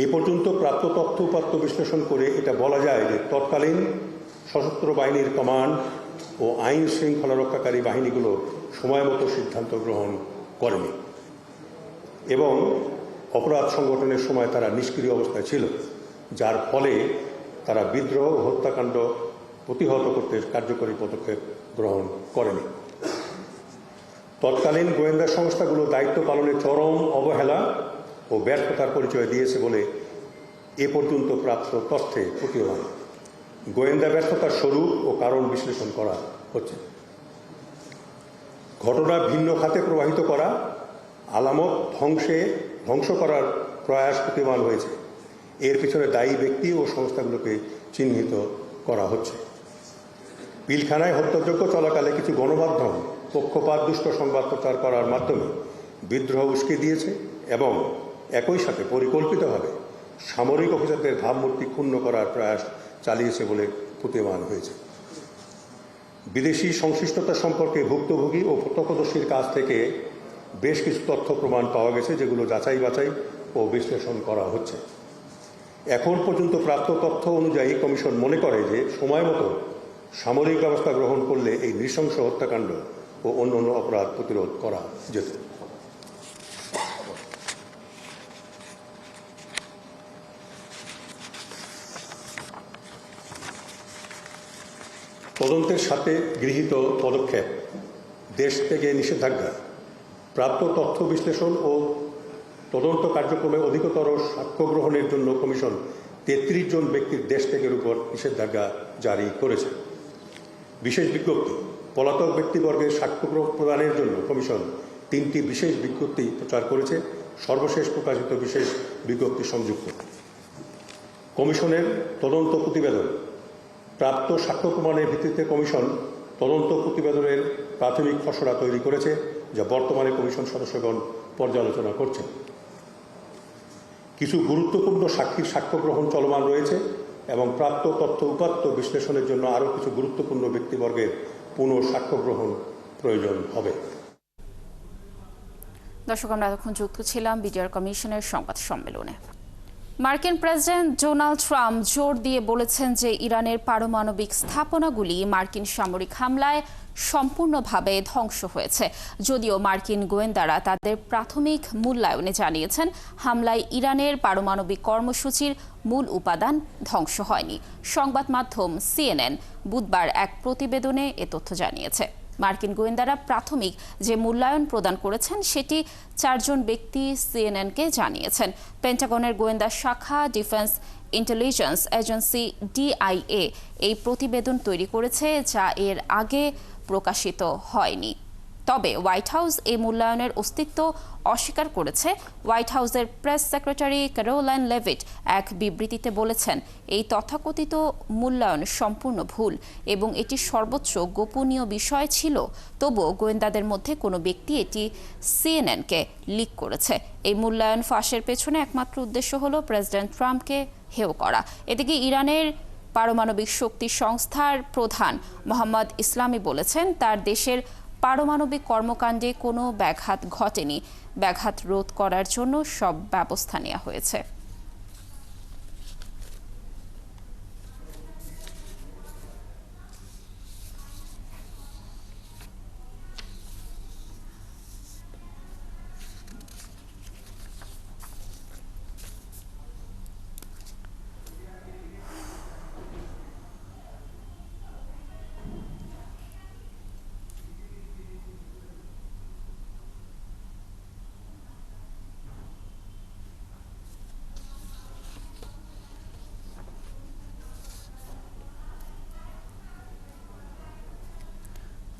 এ পর্যন্ত প্রাপ্ত তথ্য উপাত্ত বিশ্লেষণ করে এটা বলা যায় যে তৎকালীন সশস্ত্র বাহিনীর কমান্ড ও আইন শৃঙ্খলা রক্ষাকারী বাহিনীগুলো সময়মতো সিদ্ধান্ত গ্রহণ করেনি এবং অপরাধ সংগঠনের সময় তারা নিষ্ক্রিয় অবস্থায় ছিল, যার ফলে তারা বিদ্রোহ ও হত্যাকাণ্ড প্রতিহত করতে কার্যকরী পদক্ষেপ গ্রহণ করেনি। তৎকালীন গোয়েন্দা সংস্থাগুলো দায়িত্ব পালনে চরম অবহেলা ও ব্যর্থতার পরিচয় দিয়েছে বলে এ পর্যন্ত প্রাপ্ত তথ্যে প্রতীয়মান। গোয়েন্দা ব্যর্থতার স্বরূপ ও কারণ বিশ্লেষণ করা হচ্ছে। ঘটনা ভিন্ন খাতে প্রবাহিত করা, আলামত ধ্বংস করার প্রয়াস প্রতীয়মান হয়েছে। এর পিছনে দায়ী ব্যক্তি ও সংস্থাগুলোকে চিহ্নিত করা হচ্ছে। পিলখানায় হত্যাযজ্ঞ চলাকালে কিছু গণমাধ্যম পক্ষপাতদুষ্ট সংবাদ প্রচার করার মাধ্যমে বিদ্রোহ উস্কে দিয়েছে এবং একই সাথে পরিকল্পিতভাবে সামরিক অফিসারদের ভাবমূর্তি ক্ষুণ্ণ করার প্রয়াস চালিয়েছে বলে প্রতীয়মান হয়েছে। বিদেশি সংশ্লিষ্টতা সম্পর্কে ভুক্তভোগী ও প্রত্যক্ষদর্শীর কাছ থেকে বেশ কিছু তথ্য প্রমাণ পাওয়া গেছে, যেগুলো যাচাই বাছাই ও বিশ্লেষণ করা হচ্ছে। এখন পর্যন্ত প্রাপ্ত তথ্য অনুযায়ী কমিশন মনে করে যে সময়মতো সামরিক ব্যবস্থা গ্রহণ করলে এই নৃশংস হত্যাকাণ্ড ও অন্যান্য অপরাধ প্রতিরোধ করা যেত। তদন্তের সাথে গৃহীত পদক্ষেপ, দেশ থেকে নিষেধাজ্ঞা, প্রাপ্ত তথ্য বিশ্লেষণ ও তদন্ত কার্যক্রমে অধিকতর সাক্ষ্য গ্রহণের জন্য কমিশন 33 জন ব্যক্তির দেশ ত্যাগের উপর নিষেধাজ্ঞা জারি করেছে। বিশেষ বিজ্ঞপ্তি, পলাতক ব্যক্তিবর্গের সাক্ষ্য প্রদানের জন্য কমিশন 3টি বিশেষ বিজ্ঞপ্তি প্রচার করেছে। সর্বশেষ প্রকাশিত বিশেষ বিজ্ঞপ্তি সংযুক্ত। কমিশনের তদন্ত প্রতিবেদন, প্রাপ্ত সাক্ষ্য প্রমাণের ভিত্তিতে কমিশন তদন্ত প্রতিবেদনের প্রাথমিক খসড়া তৈরি করেছে, যা বর্তমানে কমিশন সদস্যগণ পর্যালোচনা করছেন। কিছু গুরুত্বপূর্ণ সাক্ষীর সাক্ষ্য গ্রহণ চলমান রয়েছে এবং প্রাপ্ত তথ্য উপাত্ত বিশ্লেষণের জন্য আরও কিছু গুরুত্বপূর্ণ ব্যক্তিবর্গের পুনঃ সাক্ষ্য গ্রহণ প্রয়োজন হবে। দর্শক, আমরা এতক্ষণ যুক্ত ছিলাম বিডিআর কমিশনের সংবাদ সম্মেলনে। মার্কিন প্রেসিডেন্ট ডোনাল্ড ট্রাম্প জোর দিয়ে বলেছেন যে ইরানের পারমাণবিক স্থাপনাগুলি মার্কিন সামরিক হামলায় সম্পূর্ণভাবে ধ্বংস হয়েছে। যদিও মার্কিন গোয়েন্দারা তাদের প্রাথমিক মূল্যায়নে জানিয়েছেন হামলায় ইরানের পারমাণবিক কর্মসূচির মূল উপাদান ধ্বংস হয়নি। সংবাদ মাধ্যম CNN বুধবার এক প্রতিবেদনে এ তথ্য জানিয়েছে। মার্কিন গোয়েন্দারা প্রাথমিক যে মূল্যায়ন প্রদান করেছেন সেটি 4 জন ব্যক্তি CNN-কে জানিয়েছেন। পেন্টাগনের গোয়েন্দা শাখা ডিফেন্স ইন্টেলিজেন্স এজেন্সি DIA এই প্রতিবেদন তৈরি করেছে, যা এর আগে প্রকাশিত হয়নি। তবে হোয়াইট হাউস এই মূল্যায়নের অস্তিত্ব অস্বীকার করেছে। হোয়াইট হাউসের প্রেস সেক্রেটারি ক্যারোলাইন লেভিট এক বিবৃতিতে বলেছেন, এই তথাকথিত মূল্যায়ন সম্পূর্ণ ভুল এবং এটি সর্বোচ্চ গোপনীয় বিষয় ছিল। তবুও গোয়েন্দাদের মধ্যে কোনো ব্যক্তি এটি CNN-কে লিক করেছে। এই মূল্যায়ন ফাঁসের পেছনে একমাত্র উদ্দেশ্য হল প্রেসিডেন্ট ট্রাম্পকে হেয় করা। এদিকে ইরানের পারমাণবিক শক্তি সংস্থার প্রধান মোহাম্মদ ইসলামি বলেছেন, তার দেশের পারমাণবিক কর্মকাণ্ডে কোনো ব্যাঘাত ঘটেনি। ব্যাঘাত রোধ করার জন্য সব ব্যবস্থা নেওয়া হয়েছে।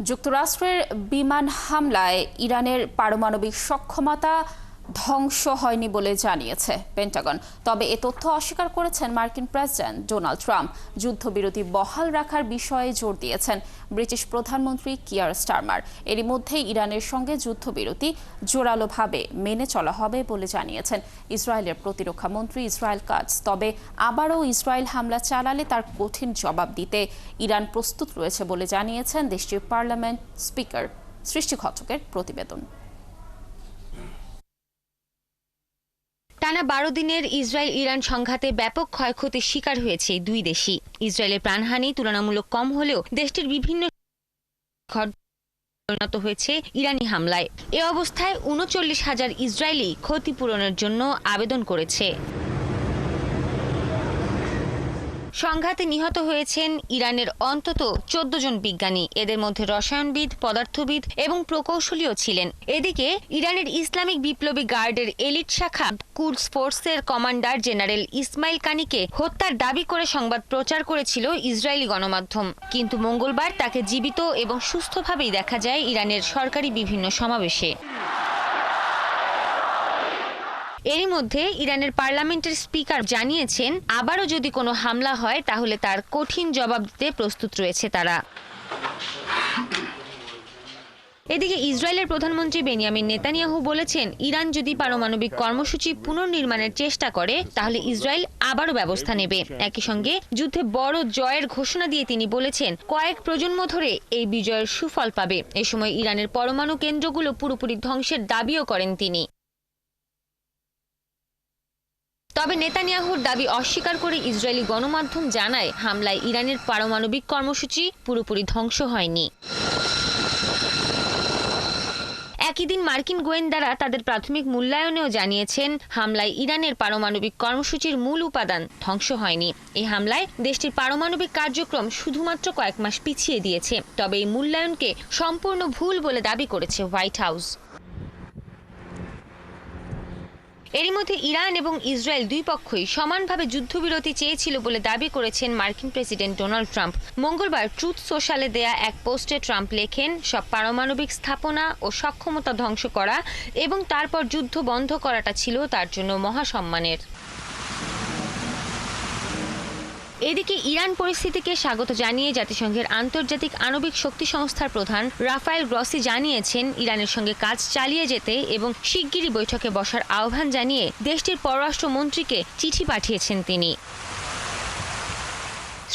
যুক্তরাষ্ট্রের বিমান হামলায় ইরানের পারমাণবিক সক্ষমতা ধ্বংস হয়নি বলে জানিয়েছে পেন্টাগন। তবে এ তথ্য অস্বীকার করেছেন মার্কিন প্রেসিডেন্ট ডোনাল্ড ট্রাম্প। যুদ্ধবিরতি বহাল রাখার বিষয়ে জোর দিয়েছেন ব্রিটিশ প্রধানমন্ত্রী কিয়ার স্টারমার। এরই মধ্যে ইরানের সঙ্গে যুদ্ধবিরতি জোরালোভাবে মেনে চলা হবে বলে জানিয়েছেন ইসরায়েলের প্রতিরক্ষা মন্ত্রী ইসরায়েল কাটজ। তবে আবারও ইসরায়েল হামলা চালালে তার কঠিন জবাব দিতে ইরান প্রস্তুত রয়েছে বলে জানিয়েছেন দেশটির পার্লামেন্ট স্পিকার। সৃষ্টি ঘটকের প্রতিবেদন। টানা 12 দিনের ইসরায়েল ইরান সংঘাতে ব্যাপক ক্ষয়ক্ষতির শিকার হয়েছে দুই দেশই। ইসরায়েলের প্রাণহানি তুলনামূলক কম হলেও দেশটির বিভিন্ন পরিণত হয়েছে ইরানি হামলায়। এ অবস্থায় 39,000 ইসরায়েলি ক্ষতিপূরণের জন্য আবেদন করেছে। সংঘাতে নিহত হয়েছেন ইরানের অন্তত 14 জন বিজ্ঞানী। এদের মধ্যে রসায়নবিদ, পদার্থবিদ এবং প্রকৌশলীও ছিলেন। এদিকে ইরানের ইসলামিক বিপ্লবী গার্ডের এলিট শাখা কুদস ফোর্সের কমান্ডার জেনারেল ইসমাইল কানিকে হত্যার দাবি করে সংবাদ প্রচার করেছিল ইসরায়েলি গণমাধ্যম। কিন্তু মঙ্গলবার তাকে জীবিত এবং সুস্থভাবেই দেখা যায় ইরানের সরকারি বিভিন্ন সমাবেশে। এরই মধ্যে ইরানের পার্লামেন্টের স্পিকার জানিয়েছেন, আবারও যদি কোনো হামলা হয় তাহলে তার কঠিন জবাব দিতে প্রস্তুত রয়েছে তারা। এদিকে ইসরায়েলের প্রধানমন্ত্রী বেনিয়ামিন নেতানিয়াহু বলেছেন, ইরান যদি পারমাণবিক কর্মসূচি পুনর্নির্মাণের চেষ্টা করে তাহলে ইসরায়েল আবারও ব্যবস্থা নেবে। একই সঙ্গে যুদ্ধে বড় জয়ের ঘোষণা দিয়ে তিনি বলেছেন, কয়েক প্রজন্ম ধরে এই বিজয়ের সুফল পাবে। এ সময় ইরানের পরমাণু কেন্দ্রগুলো পুরোপুরি ধ্বংসের দাবিও করেন তিনি। তবে নেতানিয়াহুর দাবি অস্বীকার করে ইসরায়েলি গণমাধ্যম জানায়, হামলায় ইরানের পারমাণবিক কর্মসূচি পুরোপুরি ধ্বংস হয়নি। একই দিন মার্কিন গোয়েন্দারা তাদের প্রাথমিক মূল্যায়নেও জানিয়েছেন, হামলায় ইরানের পারমাণবিক কর্মসূচির মূল উপাদান ধ্বংস হয়নি। এই হামলায় দেশটির পারমাণবিক কার্যক্রম শুধুমাত্র কয়েক মাস পিছিয়ে দিয়েছে। তবে এই মূল্যায়নকে সম্পূর্ণ ভুল বলে দাবি করেছে হোয়াইট হাউস। এরই মধ্যে ইরান এবং ইসরায়েল দুই পক্ষই সমানভাবে যুদ্ধবিরতি চেয়েছিল বলে দাবি করেছেন মার্কিন প্রেসিডেন্ট ডোনাল্ড ট্রাম্প। মঙ্গলবার ট্রুথ সোশ্যালে দেয়া এক পোস্টে ট্রাম্প লেখেন, সব পারমাণবিক স্থাপনা ও সক্ষমতা ধ্বংস করা এবং তারপর যুদ্ধ বন্ধ করাটা ছিল তার জন্য মহাসম্মানের। এদিকে ইরান পরিস্থিতিকে স্বাগত জানিয়ে জাতিসংঘের আন্তর্জাতিক আণবিক শক্তি সংস্থার প্রধান রাফায়েল গ্রসি জানিয়েছেন, ইরানের সঙ্গে কাজ চালিয়ে যেতে এবং শিগগিরই বৈঠকে বসার আহ্বান জানিয়ে দেশটির পররাষ্ট্রমন্ত্রীকে চিঠি পাঠিয়েছেন তিনি।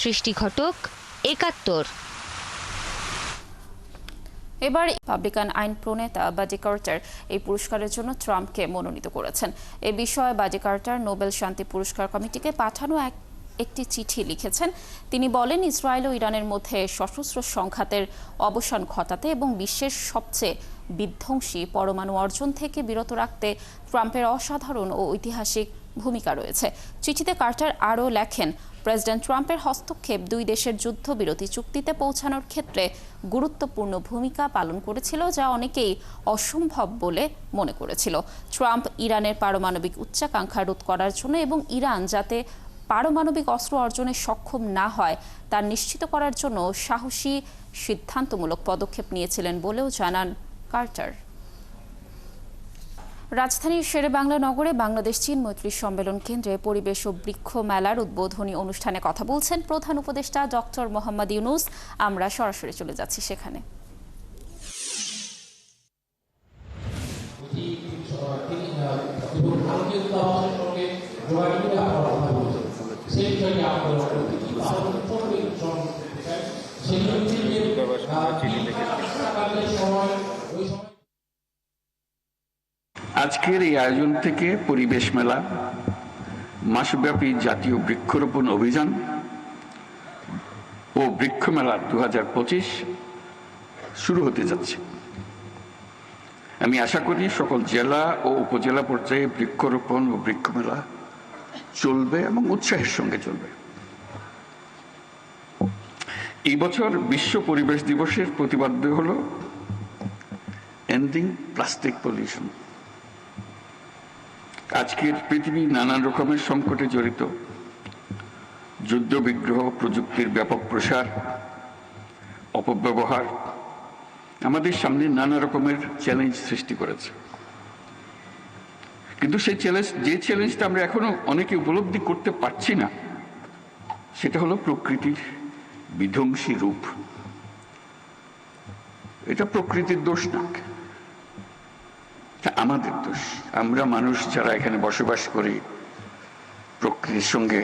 সৃষ্টি ঘটক, ৭১। এবার রিপাবলিকান আইন প্রণেতা বাডি কার্টার এই পুরস্কারের জন্য ট্রাম্পকে মনোনীত করেছেন। এ বিষয়ে বাডি কার্টার নোবেল শান্তি পুরস্কার কমিটিকে পাঠানো একটি চিঠি লিখেছেন। তিনি বলেন, ইসরায়েল ও ইরানের মধ্যে সশস্ত্র সংঘাতের অবসান ঘটাতে এবং বিশ্বের সবচেয়ে বিধ্বংসী পরমাণু অর্জন থেকে বিরত রাখতে ট্রাম্পের অসাধারণ ও ঐতিহাসিক ভূমিকা রয়েছে। চিঠিতে কার্টার আরও লেখেন, প্রেসিডেন্ট ট্রাম্পের হস্তক্ষেপ দুই দেশের যুদ্ধবিরতি চুক্তিতে পৌঁছানোর ক্ষেত্রে গুরুত্বপূর্ণ ভূমিকা পালন করেছিল, যা অনেকেই অসম্ভব বলে মনে করেছিল। ট্রাম্প ইরানের পারমাণবিক উচ্চাকাঙ্ক্ষা রোধ করার জন্য এবং ইরান যাতে পারমাণবিক অস্ত্র অর্জনে সক্ষম না হয় তা নিশ্চিত করার জন্য সাহসী সিদ্ধান্তমূলক পদক্ষেপ নিয়েছিলেন বলেও জানান কার্টার। রাজধানীর শেরেবাংলা নগরে বাংলাদেশ চীন মৈত্রী সম্মেলন কেন্দ্রে পরিবেশ ও বৃক্ষ মেলার উদ্বোধনী অনুষ্ঠানে কথা বলছেন প্রধান উপদেষ্টা ডক্টর মোহাম্মদ ইউনূস। আমরা সরাসরি চলে যাচ্ছি সেখানে। আজকের এই আয়োজন থেকে পরিবেশ মেলা, মাসব্যাপী জাতীয় বৃক্ষরোপণ অভিযান ও বৃক্ষ মেলা 2025 শুরু হতে যাচ্ছে। আমি আশা করি সকল জেলা ও উপজেলা পর্যায়ে বৃক্ষরোপণ ও বৃক্ষ মেলা চলবে এবং উৎসাহের সঙ্গে চলবে। এই বছর বিশ্ব পরিবেশ দিবসের প্রতিপাদ্য হল এন্ডিং প্লাস্টিক পলিউশন। আজকের পৃথিবী নানান রকমের সংকটে জড়িত। যুদ্ধ বিগ্রহ, প্রযুক্তির ব্যাপক প্রসার, অপব্যবহার আমাদের সামনে নানা রকমের চ্যালেঞ্জ সৃষ্টি করেছে। কিন্তু সেই যে চ্যালেঞ্জটা আমরা এখনো অনেকে উপলব্ধি করতে পারছি না, সেটা হলো প্রকৃতির বিধ্বংসী রূপ। এটা প্রকৃতির দোষ না, আমাদের দোষ। আমরা মানুষ যারা এখানে বসবাস করি, প্রকৃতির সঙ্গে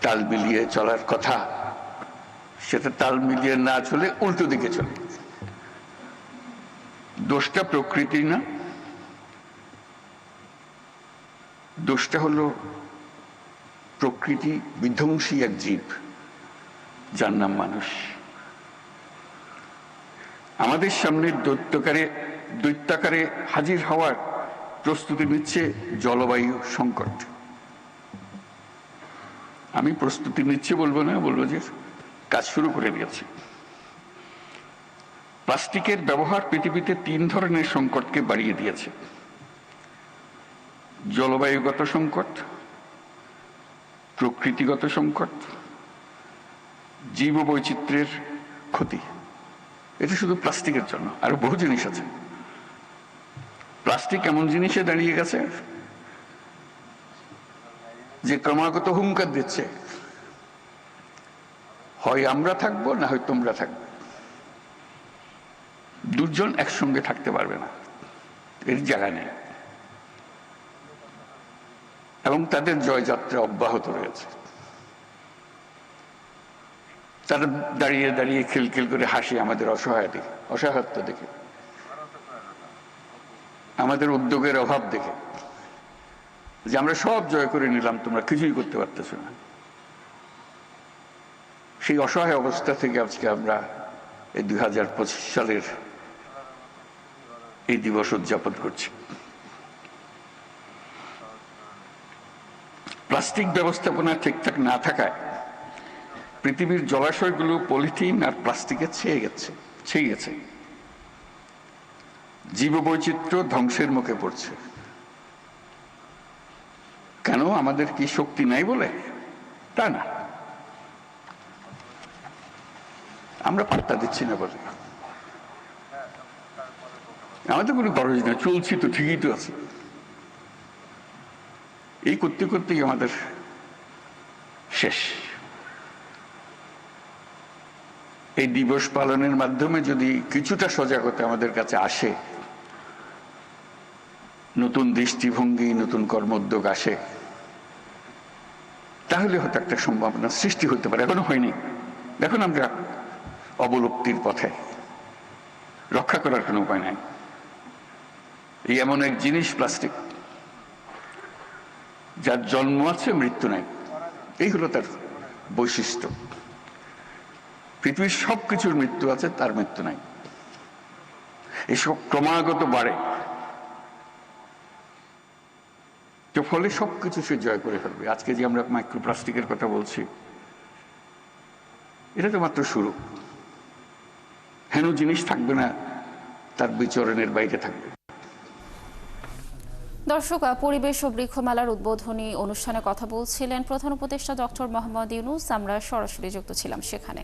তাল মিলিয়ে চলার কথা, সেটা তাল মিলিয়ে না চলে উল্টো দিকে চলে। দোষটা প্রকৃতি না, দোষটা হলো প্রকৃতি বিধ্বংসী এক জীব যার নাম মানুষ। আমাদের সামনে দৈত্যাকারে হাজির হওয়ার প্রস্তুতি নিচ্ছে জলবায়ু সংকট। আমি প্রস্তুতি নিচ্ছে বলবো না, বলবো যে কাজ শুরু করে দিয়েছে। প্লাস্টিকের ব্যবহার পৃথিবীতে 3 ধরনের সংকটকে বাড়িয়ে দিয়েছে: জলবায়ুগত সংকট, প্রকৃতিগত সংকট, জীববৈচিত্র্যের ক্ষতি। এটা শুধু প্লাস্টিকের জন্য, আরো বহু জিনিস আছে। প্লাস্টিক এমন জিনিসে দাঁড়িয়ে গেছে যে ক্রমাগত হুঙ্কার দিচ্ছে, হয় আমরা থাকবো না হয় তোমরা থাকবে। দুজন একসঙ্গে থাকতে পারবে না, এর জায়গা নেই। এবং তাদের জয়যাত্রা অব্যাহত রয়েছে। তারা দাঁড়িয়ে দাঁড়িয়ে খিলখিল করে হাসি আমাদের অসহায়ত্ব দেখে, আমাদের উদ্যোগের অভাব দেখে, যে আমরা সব জয় করে নিলাম, তোমরা কিছুই করতে পারতেছো না। সেই অসহায় অবস্থা থেকে আজকে আমরা এই 2025 সালের এই দিবস উদযাপন করছি। প্লাস্টিক ব্যবস্থাপনা ঠিকঠাক না থাকায় পৃথিবীর জলাশয়গুলো পলিথিন আর প্লাস্টিকে ছেয়ে গেছে। জীববৈচিত্র্য ধ্বংসের মুখে পড়ছে। কেন? আমাদের কি শক্তি নাই বলে? তা না, আমরা পাত্তা দিচ্ছি না বলে। আমাদের কোনো গরজ না, চলছি তো, ঠিকই তো আছে। এই করতে করতেই আমাদের শেষ। এই দিবস পালনের মাধ্যমে যদি কিছুটা সজাগতা আমাদের কাছে আসে, নতুন দৃষ্টিভঙ্গি, নতুন কর্মোদ্যোগ আসে, তাহলে হয়তো একটা সম্ভাবনা সৃষ্টি হতে পারে। এখনো হয়নি, এখন আমরা অবলুপ্তির পথে, রক্ষা করার কোনো উপায় নাই। এই এমন এক জিনিস প্লাস্টিক, যার জন্ম আছে, মৃত্যু নাই। এই হলো তার বৈশিষ্ট্য। পৃথিবীর সবকিছুর মৃত্যু আছে, তার মৃত্যু নাই। এসব ক্রমাগত বাড়ে, ফলে সবকিছু সে জয় করে ফেলবে। আজকে যে আমরা মাইক্রোপ্লাস্টিকের কথা বলছি, এটা তো মাত্র শুরু। হেন জিনিস থাকবে না, তার বিচরণের বাইরে থাকবে। দর্শক, পরিবেশ ও বৃক্ষ মেলার উদ্বোধনী অনুষ্ঠানে কথা বলছিলেন প্রধান উপদেষ্টা ডক্টর মোহাম্মদ ইউনূস। আমরা সরাসরি যুক্ত ছিলাম সেখানে।